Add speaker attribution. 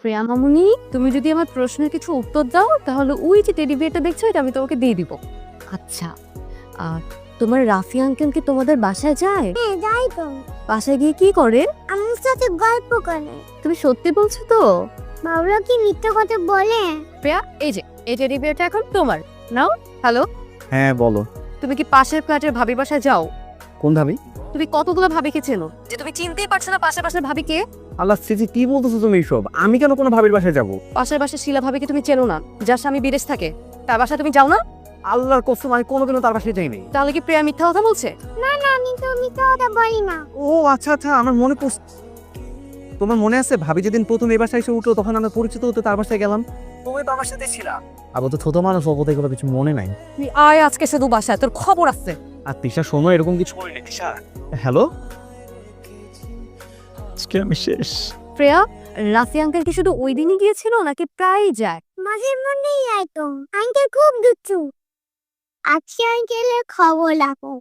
Speaker 1: প্রিয়া মামুনি, তুমি যদি আমার প্রশ্নের কিছু উত্তর দাও তাহলে ওই যে টেডি বিয়ারটা দেখছো এটা আমি তোমাকে দিয়ে দিব। আচ্ছা, আর তোমার রাফি আঙ্কেল কি তোমাদের বাসায় যায়?
Speaker 2: হ্যাঁ যাই তো।
Speaker 1: বাসায় গিয়ে কি করে?
Speaker 2: আমার সাথে গল্প করে।
Speaker 1: তুমি সত্যি বলছো তো?
Speaker 2: বাবুরা কি মিথ্যা কথা বলে?
Speaker 1: প্রিয়া, এই যে এই টেডি বিয়ারটা এখন তোমার। নাও। হ্যালো,
Speaker 3: হ্যাঁ বলো।
Speaker 1: তুমি কি পাশের ফ্ল্যাটের ভাবি বাসায় যাও?
Speaker 3: কোন ভাবি?
Speaker 1: তুমি কতগুলো ভাবিকে চেনো যে তুমি চিনতেই পারছো না পাশের পাশের ভাবি কে?
Speaker 3: আল্লাহ সিজি, কি বলতেছো তুমি এইসব? আমি কেন কোনো ভাবির বাসায় যাব?
Speaker 1: পাশের বাসার শিলা ভাবিকে তুমি চেনো না, যার স্বামী বিদেশ থাকে, তার বাসায় তুমি যাও না?
Speaker 3: আল্লাহর কসম, আমি কোনোদিনও তার বাসায় যাইনি।
Speaker 1: তাহলে কি প্রিয়া মিথ্যা কথা বলছে?
Speaker 2: না না, আমি তো মিথ্যা কথা বলি না।
Speaker 3: ও আচ্ছা আচ্ছা, আমার মনে পড়ছে। তোমার মনে আছে ভাবি যেদিন প্রথম এই বাসায় এসে উঠলো তখন আমরা পরিচিত হতে তার বাসায় গেলাম? তুমি তো আমার সাথে ছিলা। আবার তো ছোট মানুষ, অবতে এগুলো কিছু মনে নাই।
Speaker 1: তুই আয় আজকে শুধু বাসায়, তোর খবর আছে।
Speaker 3: আর তিশা শোনো, এরকম কিছু করিনি তিশা। হ্যালো, আজকে আমি শেষ।
Speaker 1: প্রিয়া, রাফি আঙ্কেল কি শুধু ওই দিনই গিয়েছিল নাকি প্রায়ই যায়?
Speaker 2: মাঝে মধ্যেই যাই তো। আঙ্কেল খুব দুষ্টু। আজকে আঙ্কেলের খবর রাখো।